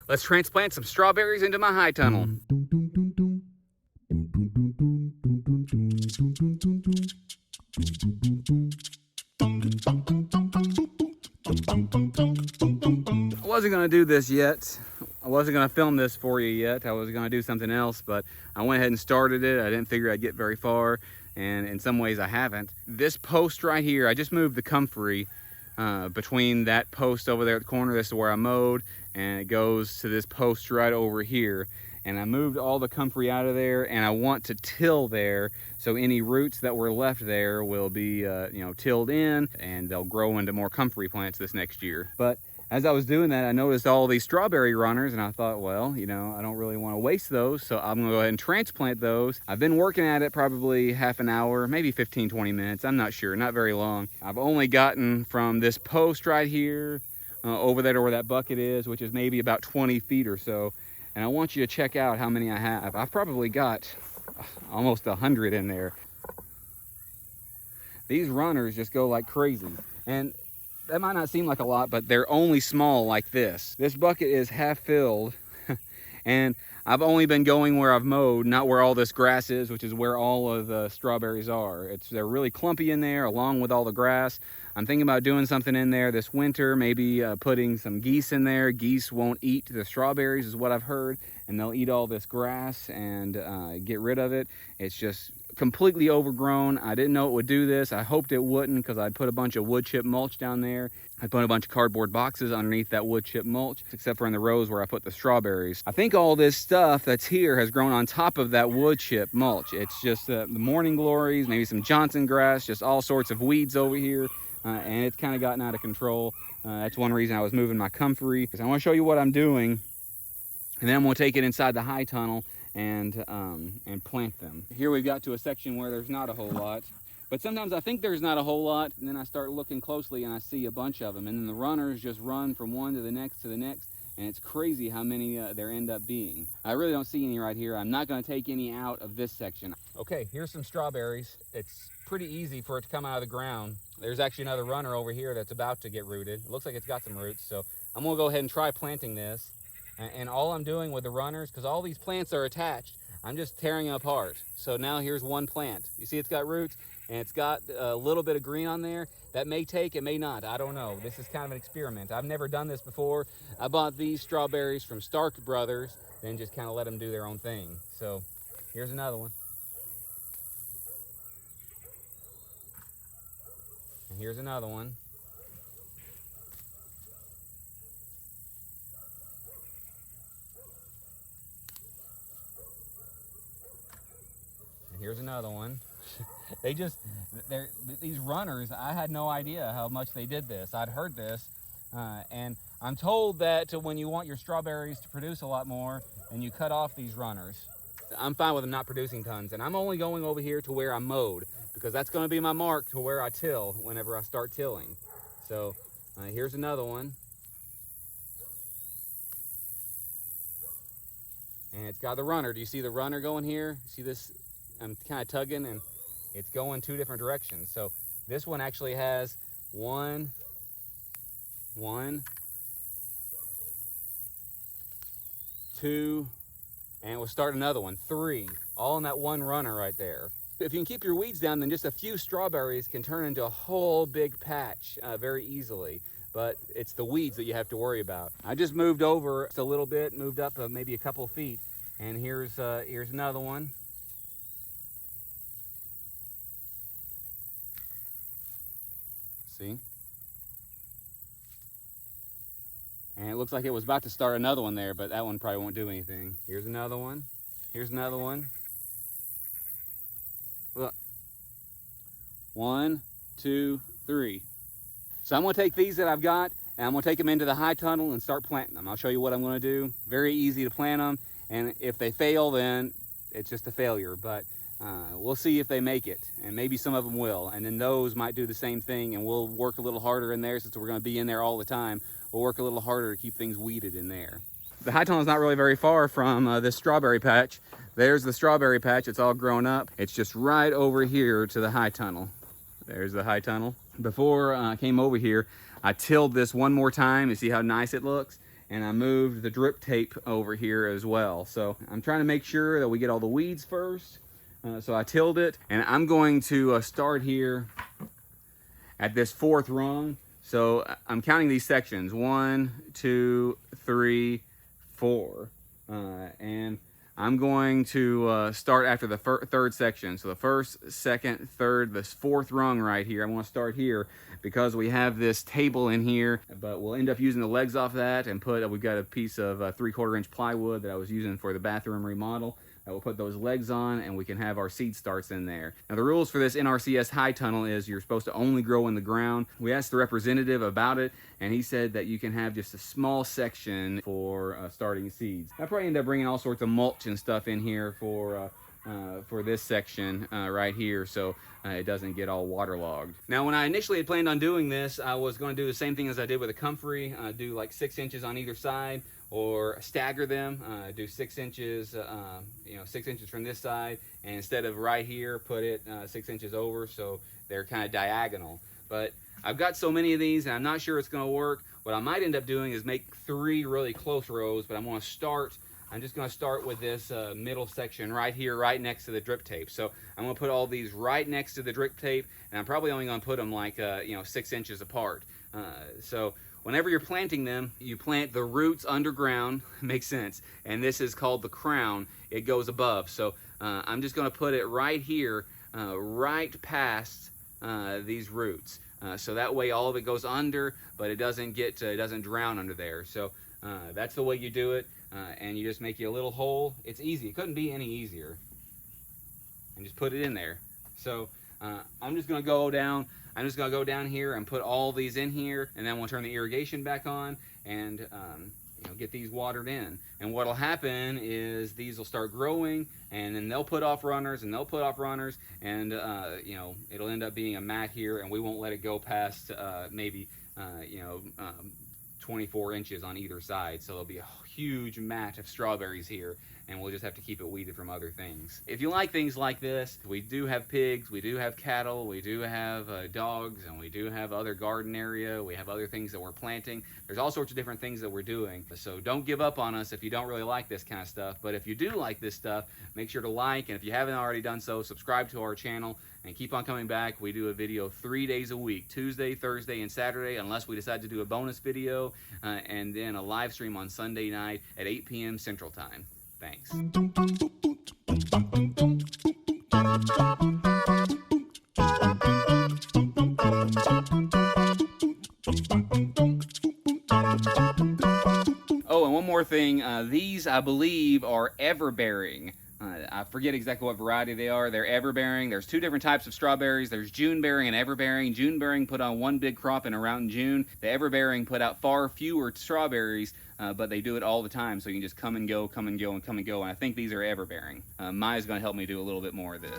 Let's transplant some strawberries into my high tunnel. I wasn't going to do this yet. I wasn't going to film this for you yet. I was going to do something else, but I went ahead and started it. I didn't figure I'd get very far, and in some ways I haven't. This post right here, I just moved the comfrey between that post over there at the corner. This is where I mowed, and it goes to this post right over here. And I moved all the comfrey out of there, and I want to till there, so any roots that were left there will be tilled in, and they'll grow into more comfrey plants this next year. But as I was doing that, I noticed all these strawberry runners, and I thought, well, I don't really want to waste those, so I'm gonna go ahead and transplant those. I've been working at it probably half an hour, maybe 15-20 minutes, I'm not sure, not very long. I've only gotten from this post right here over there to where that bucket is, which is maybe about 20 feet or so. And I want you to check out how many I have. I've probably got almost 100 in there. These runners just go like crazy. And that might not seem like a lot, but they're only small like this. This bucket is half filled. And I've only been going where I've mowed, not where all this grass is, which is where all of the strawberries are. They're really clumpy in there along with all the grass. I'm thinking about doing something in there this winter, maybe putting some geese in there. Geese won't eat the strawberries is what I've heard, and they'll eat all this grass and get rid of it. It's just completely overgrown. I didn't know it would do this. I hoped it wouldn't, because I'd put a bunch of wood chip mulch down there. I put a bunch of cardboard boxes underneath that wood chip mulch, except for in the rows where I put the strawberries. I think all this stuff that's here has grown on top of that wood chip mulch. It's just the morning glories, maybe some Johnson grass, just all sorts of weeds over here. And it's kind of gotten out of control. That's one reason I was moving my comfrey, because I want to show you what I'm doing, and then I'm going to take it inside the high tunnel and plant them. Here we've got to a section where there's not a whole lot, but sometimes I think there's not a whole lot, and then I start looking closely and I see a bunch of them, and then the runners just run from one to the next to the next, and it's crazy how many there end up being. I really don't see any right here. I'm not going to take any out of this section. Okay, here's some strawberries. It's pretty easy for it to come out of the ground. There's actually another runner over here that's about to get rooted. It looks like it's got some roots, so I'm gonna go ahead and try planting this. And all I'm doing with the runners, because all these plants are attached, I'm just tearing them apart. So now here's one plant. You see it's got roots, and it's got a little bit of green on there. That may take, it may not, I don't know. This is kind of an experiment. I've never done this before. I bought these strawberries from Stark Brothers, then just kind of let them do their own thing. So here's another one. And here's another one. And here's another one. These runners, I had no idea how much they did this. I'd heard this, and I'm told that when you want your strawberries to produce a lot more, and you cut off these runners. I'm fine with them not producing tons, and I'm only going over here to where I mowed, because that's going to be my mark to where I till whenever I start tilling. So here's another one. And it's got the runner. Do you see the runner going here? See this? I'm kind of tugging, and it's going two different directions. So this one actually has one, two, and we'll start another one, 3, all in that one runner right there. If you can keep your weeds down, then just a few strawberries can turn into a whole big patch very easily. But it's the weeds that you have to worry about. I just moved over just a little bit, moved up maybe a couple feet, and here's another one. See? And it looks like it was about to start another one there, but that one probably won't do anything. Here's another one. Here's another one. Look. 1, 2, 3. So I'm going to take these that I've got, and I'm going to take them into the high tunnel and start planting them. I'll show you what I'm going to do. Very easy to plant them, and if they fail, then it's just a failure. But we'll see if they make it, and maybe some of them will. And then those might do the same thing, and we'll work a little harder in there since we're going to be in there all the time. We'll work a little harder to keep things weeded in there. The high tunnel is not really very far from this strawberry patch. There's the strawberry patch. It's all grown up. It's just right over here to the high tunnel. There's the high tunnel. Before I came over here, I tilled this one more time. You see how nice it looks? and I moved the drip tape over here as well. So I'm trying to make sure that we get all the weeds first. So I tilled it, and I'm going to start here at this 4th rung. So I'm counting these sections, 1, 2, 3, 4, and I'm going to start after the 3rd section. So the 1st, 2nd, 3rd, this 4th rung right here. I'm going to start here because we have this table in here, but we'll end up using the legs off that and we've got a piece of 3/4 inch plywood that I was using for the bathroom remodel. We'll put those legs on, and we can have our seed starts in there. Now, the rules for this NRCS high tunnel is you're supposed to only grow in the ground. We asked the representative about it, and he said that you can have just a small section for starting seeds. I probably end up bringing all sorts of mulch and stuff in here for this section right here, so it doesn't get all waterlogged. Now, when I initially had planned on doing this, I was going to do the same thing as I did with a comfrey, do like 6 inches on either side, or stagger them, do 6 inches, 6 inches from this side, and instead of right here, put it 6 inches over, so they're kind of diagonal. But I've got so many of these, and I'm not sure it's going to work. What I might end up doing is make 3 really close rows, but I'm just going to start with this middle section right here, right next to the drip tape. So I'm going to put all these right next to the drip tape, and I'm probably only going to put them like 6 inches apart. So whenever you're planting them, you plant the roots underground. Makes sense. And this is called the crown. It goes above. So I'm just going to put it right here, right past these roots. So that way all of it goes under, but it doesn't drown under there. So that's the way you do it. And you just make you a little hole. It's easy. It couldn't be any easier. And just put it in there. So I'm just going to go down here and put all these in here, and then we'll turn the irrigation back on and get these watered in. And what'll happen is these will start growing, and then they'll put off runners, and and it'll end up being a mat here, and we won't let it go past maybe 24 inches on either side. So there'll be a huge mat of strawberries here, and we'll just have to keep it weeded from other things. If you like things like this, we do have pigs, we do have cattle, we do have dogs, and we do have other garden area. We have other things that we're planting. There's all sorts of different things that we're doing. So don't give up on us if you don't really like this kind of stuff. But if you do like this stuff, make sure to like, and if you haven't already done so, subscribe to our channel and keep on coming back. We do a video 3 days a week, Tuesday, Thursday, and Saturday, unless we decide to do a bonus video, and then a live stream on Sunday night at 8 p.m. Central Time. Thanks. Oh, and one more thing. These, I believe, are everbearing. I forget exactly what variety they are. They're everbearing. There's 2 different types of strawberries. There's June-bearing and everbearing. June-bearing put on 1 big crop and around June. The everbearing put out far fewer strawberries, but they do it all the time, so you can just come and go, come and go, and come and go. And I think these are everbearing. Maya's going to help me do a little bit more of this.